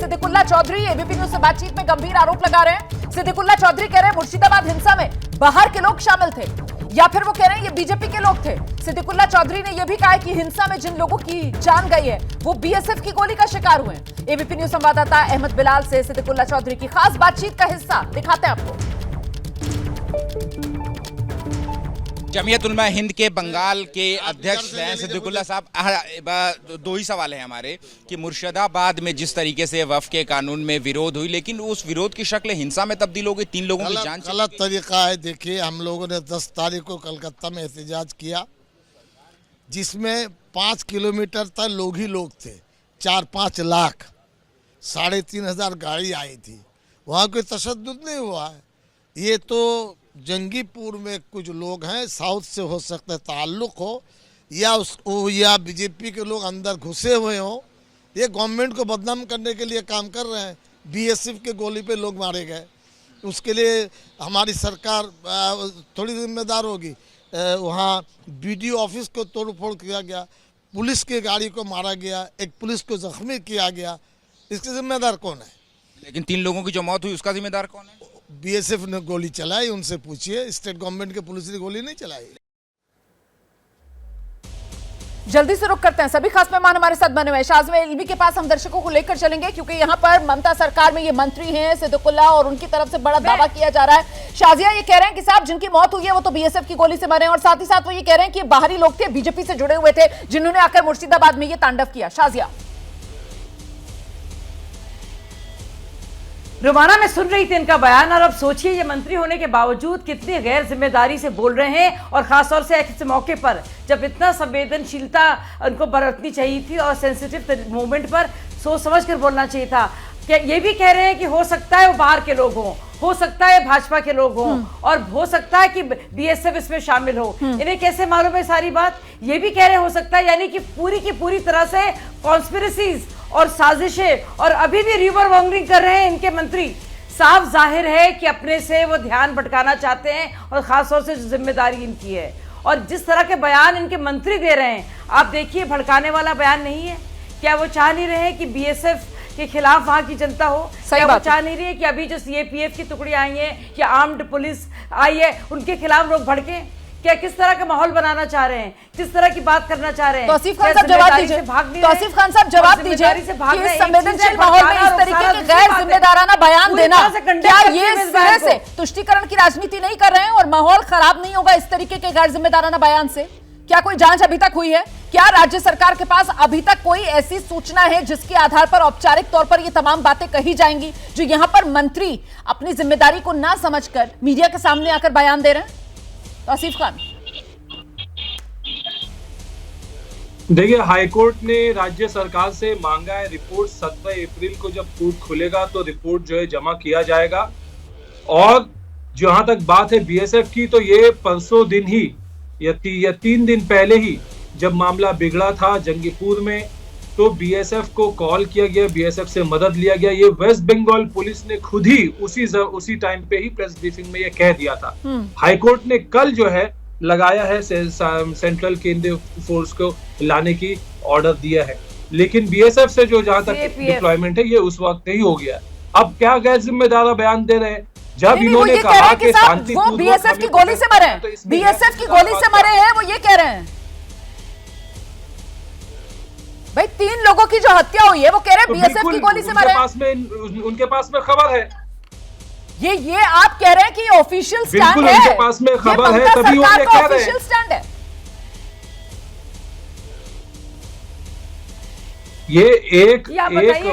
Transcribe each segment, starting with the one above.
Siddiqullah Chaudhary ABP news से बातचीत में गंभीर आरोप लगा रहे हैं। सिद्दीकुल्ला चौधरी कह रहे हैं मुर्शिदाबाद हिंसा में बाहर के लोग शामिल थे, या फिर वो कह रहे हैं ये बीजेपी के लोग थे। सिद्दीकुल्ला चौधरी ने यह भी कहा कि हिंसा में जिन लोगों की जान गई है वो बीएसएफ की गोली का शिकार हुए हैं। एबीपी न्यूज संवाददाता अहमद बिलाल से सिद्दीकुल्ला चौधरी की खास बातचीत का हिस्सा दिखाते हैं आपको। जमीयत उलमा हिंद के बंगाल के अध्यक्ष हैं सिद्दीकुल्ला साहब। दो ही सवाल हैं हमारे कि मुर्शिदाबाद में जिस तरीके से वक्फ के कानून में विरोध हुई, लेकिन उस विरोध की शक्ल हिंसा में तब्दील हो गई, 3 लोगों की जान गलत तरीका है। देखिए, हम लोगों ने 10 तारीख को कलकत्ता में एहतजाज किया, जिसमें 5 किलोमीटर तक लोग ही लोग थे, 4-5 लाख, 3,500 गाड़ी आई थी। वहाँ कोई तशद्दुद नहीं हुआ है। ये तो जंगीपुर में कुछ लोग हैं, साउथ से हो सकता है ताल्लुक हो, या बीजेपी के लोग अंदर घुसे हुए हों। ये गवर्नमेंट को बदनाम करने के लिए काम कर रहे हैं। बीएसएफ के गोली पे लोग मारे गए, उसके लिए हमारी सरकार थोड़ी जिम्मेदार होगी। वहाँ बीडीओ ऑफिस को तोड़फोड़ किया गया, पुलिस की गाड़ी को मारा गया, एक पुलिस को जख्मी किया गया। इसके जिम्मेदार कौन है? लेकिन 3 लोगों की जो मौत हुई उसका जिम्मेदार कौन है? बीएसएफ ने गोली चलाई, उनसे पूछिए। स्टेट गवर्नमेंट के पुलिस ने गोली नहीं चलाई। जल्दी से रुक करते हैं, सभी खास मेहमान हमारे साथ बने हुए हैं। शाज़िया इल्मी के पास हम दर्शकों को लेकर चलेंगे, क्योंकि यहाँ पर ममता सरकार में ये मंत्री हैं सिद्दीकुल्ला, और उनकी तरफ से बड़ा दावा किया जा रहा है। शाज़िया ये कह रहे हैं कि साहब जिनकी मौत हुई है वो तो बीएसएफ की गोली से मरे हैं, और साथ ही साथ वो ये कह रहे हैं कि बाहरी लोग थे, बीजेपी से जुड़े हुए थे, जिन्होंने आकर मुर्शिदाबाद में ये तांडव किया। शाज़िया रोमाना में सुन रही थी इनका बयान, और अब सोचिए ये मंत्री होने के बावजूद कितनी गैर जिम्मेदारी से बोल रहे हैं, और खासतौर से ऐसे मौके पर जब इतना संवेदनशीलता उनको बरतनी चाहिए थी और सेंसिटिव मोमेंट पर सोच समझ कर बोलना चाहिए था। क्या ये भी कह रहे हैं कि हो सकता है वो बाहर के लोग हों, हो सकता है भाजपा के लोग हों, और हो सकता है कि बीएसएफ इसमें शामिल हो। इन्हें कैसे मालूम है सारी बात? ये भी कह रहे हो सकता है, यानी कि पूरी की पूरी तरह से कॉन्स्पिरेसीज और साजिशें, और अभी भी रिवर मॉन्गरिंग कर रहे हैं इनके मंत्री। साफ जाहिर है कि अपने से वो ध्यान भटकाना चाहते हैं, और खासतौर से जिम्मेदारी इनकी है। और जिस तरह के बयान इनके मंत्री दे रहे हैं, आप देखिए भड़काने वाला बयान नहीं है। क्या वो चाह नहीं रहे कि बीएसएफ के खिलाफ वहां की जनता हो? क्या वो चाह नहीं रही है कि अभी जो सीएपीएफ की टुकड़ी आई है या आर्म्ड पुलिस आई है उनके खिलाफ लोग भड़के? क्या किस तरह का माहौल बनाना चाह रहे हैं, किस तरह की बात करना चाह रहे हैं? तौसीफ खान साहब जवाब दीजिए, तौसीफ खान साहब जवाब दीजिए कि इस संवेदनशील माहौल में इस तरीके के गैर जिम्मेदाराना बयान देना, क्या ये सिरे से तुष्टीकरण की राजनीति नहीं कर रहे हैं, और माहौल खराब नहीं होगा इस तरीके के गैर जिम्मेदाराना बयान से? क्या कोई जांच अभी तक हुई है? क्या राज्य सरकार के पास अभी तक कोई ऐसी सूचना है जिसके आधार पर औपचारिक तौर पर ये तमाम बातें कही जाएंगी, जो यहाँ पर मंत्री अपनी जिम्मेदारी को ना समझकर मीडिया के सामने आकर बयान दे रहे हैं? तौसीफ खान, देखिए, हाईकोर्ट ने राज्य सरकार से मांगा है रिपोर्ट। 17 अप्रैल को जब कोर्ट खुलेगा तो रिपोर्ट जो है जमा किया जाएगा। और जहां तक बात है बीएसएफ की, तो ये परसों दिन ही या 3 दिन पहले ही जब मामला बिगड़ा था जंगीपुर में, तो बीएसएफ को कॉल किया गया, बीएसएफ से मदद लिया गया। ये वेस्ट बंगाल पुलिस ने खुद ही उसी टाइम पे ही प्रेस ब्रीफिंग में ये कह दिया था। हाईकोर्ट ने कल जो है लगाया है, सेंट्रल केंद्रीय फोर्स को लाने की ऑर्डर दिया है, लेकिन बीएसएफ से जो जहां तक डिप्लॉयमेंट है ये उस वक्त ही हो गया। अब क्या गैर जिम्मेदार बयान दे रहे हैं? जब इन्होंने कहा कि वो बीएसएफ की गोली से मरे, बीएसएफ की गोली से मरे हैं, वो ये कह रहे हैं। भाई 3 लोगों की जो हत्या हुई है वो कह रहे हैं बीएसएफ की गोली से मरे। उनके पास में खबर है, ये आप कह रहे हैं कि ऑफिशियल स्टैंड है, उनके पास में खबर है, तभी वो ये कह रहे हैं। स्टैंड है ये एक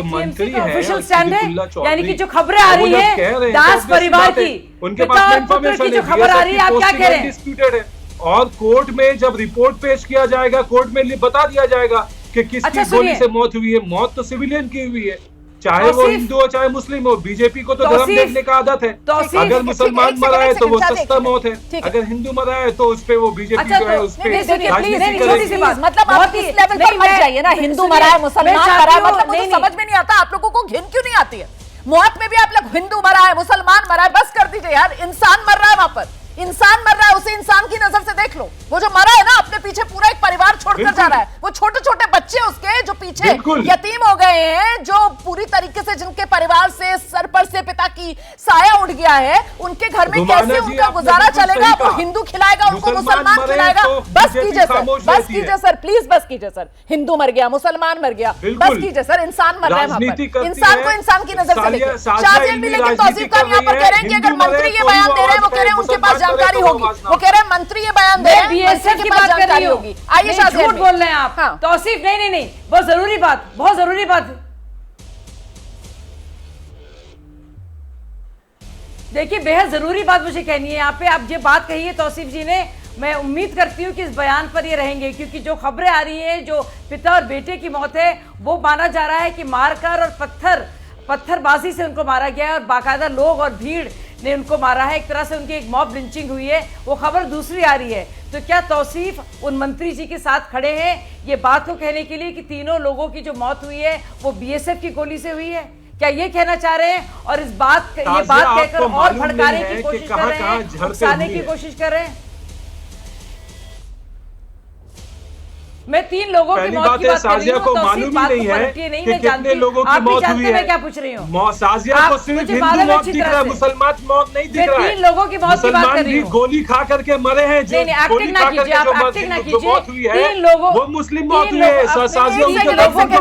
मंत्री है, ऑफिशियल स्टैंड है, यानी कि जो खबरें आ रही है दास परिवार की, उनके पास में इंफॉर्मेशन जो खबर आ रही है, आप क्या कह रहे हैं? डिस्प्यूटेड है, और कोर्ट में जब रिपोर्ट पेश किया जाएगा, कोर्ट में बता दिया जाएगा कि किसकी गोली से मौत हुई है। मौत तो सिविलियन की हुई है, चाहे वो हिंदू हो चाहे मुस्लिम हो। बीजेपी को तो धर्म देखने का आदत है। अगर मुसलमान मरा है तो वो सस्ता मौत है, अगर हिंदू मरा है तो उस पे वो बीजेपी जो है उस पे राजनीति करेगी। मतलब आप इस लेवल पर मत जाइए ना, हिंदू मरा है मुसलमान मरा है, मतलब मुझे समझ में नहीं आता आप लोगों को घिन क्यों नहीं आती है? मौत में भी आप लोग हिंदू मरा है मुसलमान मरा है, बस कर दीजिए यार। इंसान मर रहा है, वहां पर इंसान मर रहा है, उसे इंसान की नजर से देख लो। वो जो मरा है ना, अपने पीछे पूरा एक परिवार छोड़ छोड़कर जा रहा है। वो छोटे छोटे बच्चे उसके जो पीछे यतीम हो गए हैं, जो पूरी तरीके से जिनके परिवार से सर पर से पिता की साया उड़ गया है, उनके घर में कैसे उनका गुजारा चलेगा? वो हिंदू खिलाएगा उनको, मुसलमान खिलाएगा? बस कीजिए सर, बस कीजिए सर, प्लीज बस कीजिए सर। हिंदू मर गया, मुसलमान मर गया, बस कीजिए सर। इंसान मर रहा है वहां पर, इंसान को इंसान की नजर से देखिए। शाजिया भी, लेकिन तौसीफ खान यहाँ पर कह रहे हैं कि अगर मंत्री ये बयान दे रहे हैं, वो कह रहे हैं उनके पास जानकारी होगी, वो कह रहे हैं मंत्री ये बयान दे रहे हैं, बीएसएफ के पास जानकारी होगी। आइए शाजिया, झूठ बोल रहे हैं आप तौसीफ। नहीं, बहुत जरूरी बात, बहुत जरूरी बात। देखिए, बेहद जरूरी बात मुझे कहनी है यहाँ पे। आप ये बात कही है तौसीफ जी ने, मैं उम्मीद करती हूँ कि इस बयान पर ये रहेंगे, क्योंकि जो खबरें आ रही हैं, जो पिता और बेटे की मौत है, वो माना जा रहा है कि मारकर और पत्थरबाजी से उनको मारा गया है, और बाकायदा लोग और भीड़ ने उनको मारा है। एक तरह से उनकी एक मॉब लिंचिंग हुई है। वो खबर दूसरी आ रही है। तो क्या तौसीफ उन मंत्री जी के साथ खड़े हैं ये बात को कहने के लिए कि तीनों लोगों की जो मौत हुई है वो बीएसएफ की गोली से हुई है? क्या ये कहना चाह रहे हैं? और इस बात ये बात कहकर और भड़काने की कोशिश कर रहे हैं, उकसाने की कोशिश कर रहे हैं? मैं तीन लोगों की मौत की बात कर रही हूं, को मालूम ही नहीं है कि कितने लोगों की मौत हुई है। मैं क्या पूछ रही हूं? साजिया को सिर्फ हिंदू मौत दिख रहा है, मुसलमान मौत नहीं दिख रहा है। तीन लोगों की मौत की बात कर रही हूं। गोली खा करके मरे हैं, जो गोली खा करके जो मौत हुई है वो मुस्लिम मौत हुई है। साजिया उनके लोगों के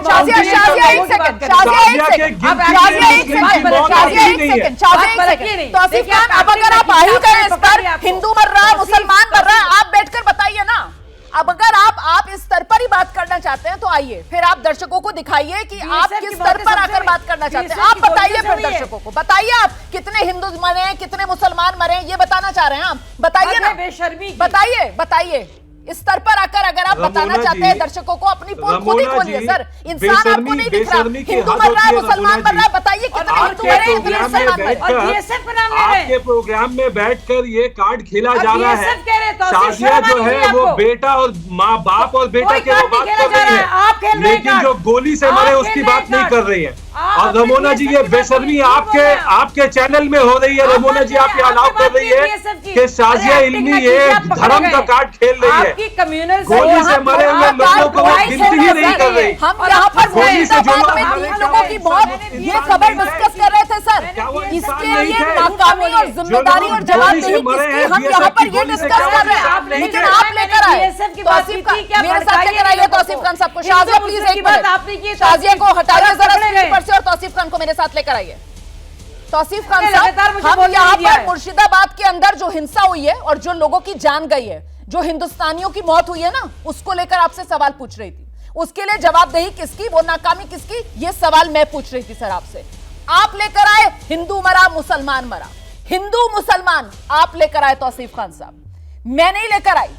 अब अगर आप आ ही गए इस पर, हिंदू मर रहा है, मुसलमान मर रहा है, आप बैठकर बताइए ना। अब अगर आप इस स्तर पर ही बात करना चाहते हैं तो आइए, फिर आप दर्शकों को दिखाइए कि आप किस स्तर पर आकर बात करना चाहते हैं। आप बताइए, फिर दर्शकों को बताइए आप कितने हिंदू मरे हैं, कितने मुसलमान मरे हैं, ये बताना चाह रहे हैं आप। बताइए ना, बताइए इस स्तर पर आकर अगर आप बताना चाहते हैं दर्शकों को, अपनी पोल खुद ही खोलिए सर। इंसान आपको नहीं दिख रहा, हिंदू मर रहा है, मुसलमान मर रहा है, बताइए कितने हिंदू मरे, कितने मुसलमान मरे। और बीएसएफ का नाम ले रहे हैं। आपके प्रोग्राम में बैठकर ये कार्ड खेला जा रहा है। साजिया जो है वो बेटा और माँ, बाप और बेटा की वो बात कर रही है, लेकिन जो गोली से मरे उसकी बात नहीं कर रही है। और रमोना जी, ये बेशर्मी आपके चैनल में हो रही है। रमोना जी, आप ये अलाउ कर रही है कि शाजिया इल्मी ये धर्म का कार्ड खेल रही है। गोली से मरे हुए लोगों को वो गिनती ही नहीं कर रही। हम यहाँ पर गोली से जो लोगों की मौत, ये खबर डिस्कस कर रहे थे सर। इसके लिए नाकामी और जिम्मेदारी और जवाबदेही किसकी, हम यहाँ पर ये डिस्कस कर रहे हैं। लेकिन आप लेकर आए तौसीफ खान, मेरे साथ लेकर आइए तौसीफ खान साहब को। शाजिया प्लीज एक मिनट, शाजिया को हटाइए जरा और तौसीफ खान को मेरे साथ लेकर आइए। तौसीफ खान साहब, हम यहाँ पर मुर्शिदाबाद के अंदर जो हिंसा हुई है और जो लोगों की जान गई है, जो हिंदुस्तानियों की मौत हुई है ना, उसको लेकर आपसे सवाल पूछ रही थी। उसके लिए जवाबदेही किसकी, वो नाकामी किसकी, ये सवाल मैं पूछ रही थी सर आपसे। आप लेकर आए हिंदू मरा, मुसलमान मरा, हिंदू मुसलमान आप लेकर आए तौसीफ खान साहब, मैं नहीं लेकर आई।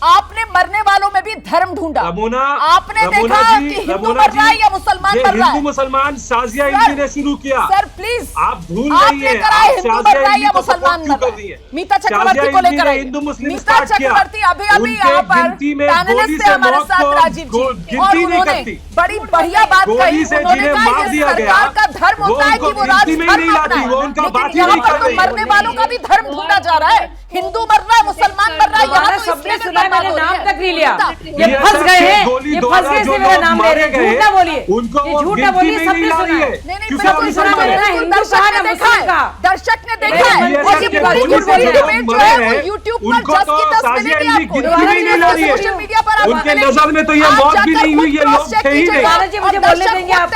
आपने मरने वालों में भी धर्म ढूंढा। आपने देखा कि हिंदू मर रहा है या मुसलमान मर रहा है। हिंदू मुसलमान साजिया इल्मी ने शुरू किया। सर प्लीज, आप भूल गई हैं, हिंदू मर रहा है या मुसलमान मर रहा है। मीता चक्रवर्ती को लेकर आई। मीता चक्रवर्ती अभी यहाँ पर पैनलिस्ट है हमारे साथ, राजीव जी, और उन्होंने बड़ी बढ़िया बात कही। उन्होंने कहा कि सरकार का धर्म होता है कि वो राजधर्म अपनाए, लेकिन यहाँ पर तो मरने वालों का भी धर्म ढूंढा जा रहा है। हिंदू मर रहा है, मुसलमान मर रहा है, यहाँ तो इसलिए मैंने नाम तक नहीं लिया। ये फंस गए हैं, ये फंस गए से मेरा नाम ले रहे हैं। झूठ ना बोलिए, झूठ ना बोलिए, सबने सुना है। बिल्कुल सुना है, दर्शक ने देखा है, दर्शक ने देखा है। और ये पूरी डिबेट जो है वो यूट्यूब पर 10 की 10 मिलेगी आपको, सोशल मीडिया पर आप उनके नजर में तो ये मौत भी नहीं हुई, ये लोग थे ही नहीं। रवाना जी मुझे बोलने देंगे आप,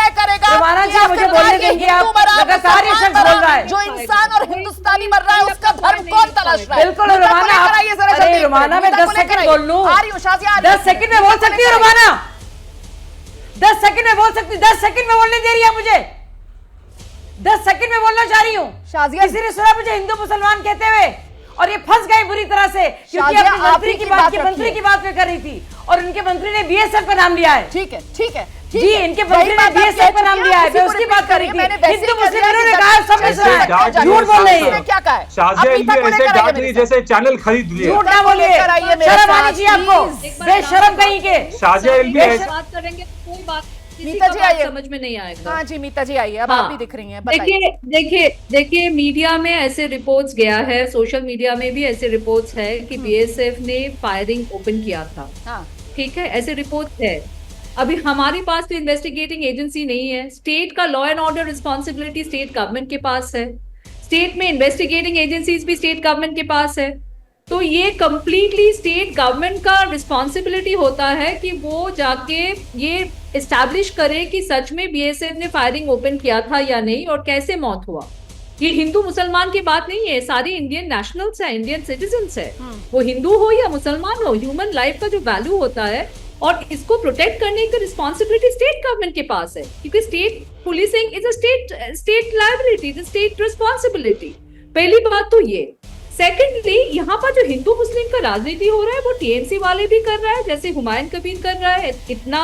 रवाना जी मुझे बोलने देंगे आप। लगातार ये शख्स बोल रहा है जो इंसान और हिंदुस्तानी मर रहा है उसका धर्म कौन तलाश रहा है। बिल्कुल रवाना, अरे रवाना मैं 10 सेकंड बोल लूं, 10 सेकंड में बोल सकती है रवाना, 10 सेकंड में बोल सकती, 10 सेकंड में बोलने दे रही है मुझे, 10 सेकंड में बोलना चाह रही हूँ। किसी ने सुना मुझे हिंदू मुसलमान कहते हुए, और ये फंस गए बुरी तरह से, क्योंकि अपनी मंत्री की बात में कर रही थी और उनके मंत्री ने बीएसएफ का नाम लिया है। ठीक है, ठीक है जी, इनके मंत्री ने बीएसएफ का नाम लिया है, मैं उसकी बात कर रही थी। हिंदू मुस्लिमों ने कहा, सबने सुना है, झूठ बोल रही है। क्या कहा है? शाजिया इल्मी ऐसे डांट रही जैसे चैनल खरीद लिए। झूठ ना बोलिए, शर्म आनी चाहिए आपको, बेशरम कहीं के। शाजिया इल्मी बात करेंगे कोई बात मीता जी आइए, समझ में नहीं आएगा। हाँ जी मीता जी आइए, अब आप भी दिख रही हैं। देखिए मीडिया में ऐसे रिपोर्ट्स गया है, सोशल मीडिया में भी ऐसे रिपोर्ट्स है कि बीएसएफ ने फायरिंग ओपन किया था। ठीक है, ऐसे रिपोर्ट है। अभी हमारे पास तो इन्वेस्टिगेटिंग एजेंसी नहीं है। स्टेट का law and order responsibility state government के पास है। स्टेट में इन्वेस्टिगेटिंग एजेंसीज भी स्टेट गवर्नमेंट के पास है। तो ये कंप्लीटली स्टेट गवर्नमेंट का रिस्पॉन्सिबिलिटी होता है कि वो जाके ये एस्टैब्लिश करे कि सच में बीएसएफ ने फायरिंग ओपन किया था या नहीं और कैसे मौत हुआ। ये हिंदू मुसलमान की बात नहीं है, सारे इंडियन नेशनल्स है, इंडियन सिटीजन्स है, वो हिंदू हो या मुसलमान हो। ह्यूमन लाइफ का जो वैल्यू होता है और इसको प्रोटेक्ट करने की रिस्पॉन्सिबिलिटी स्टेट गवर्नमेंट के पास है, क्योंकि state policing is a state liability, is a state responsibility. पहली बात तो ये। सेकेंडली, यहाँ पर जो हिंदू मुस्लिम का राजनीति हो रहा है वो टीएमसी वाले भी कर रहा है, जैसे हुमायूं कबीर कर रहा है, इतना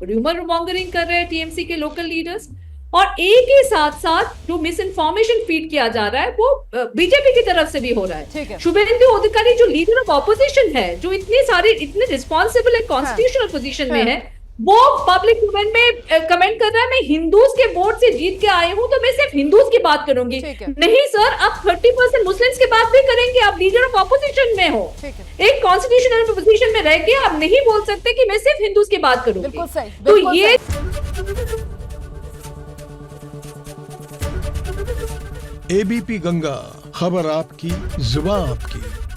र्यूमर मॉन्गरिंग कर रहे हैं टीएमसी के लोकल लीडर्स, और एक ही साथ साथ जो मिस इन्फॉर्मेशन फीड किया जा रहा है वो बीजेपी की तरफ से भी हो रहा है। शुभेंदु अधिकारी जो लीडर ऑफ ऑपोजिशन है, जो इतने रिस्पॉन्सिबल है, कॉन्स्टिट्यूशनल पोजीशन में है, वो पब्लिक डोमेन में कमेंट कर रहा है मैं हिंदूज के वोट से जीत के आई हूं तो मैं सिर्फ हिंदूज की बात करूंगी। नहीं सर, आप 30% मुस्लिम्स की बात भी करेंगे, आप लीडर ऑफ ऑपोजिशन में हो। एक कॉन्स्टिट्यूशनल पोजीशन में रह के आप नहीं बोल सकते कि मैं सिर्फ हिंदूज की बात करूंगी। तो ये एबीपी गंगा, खबर आपकी, जुबान आपकी।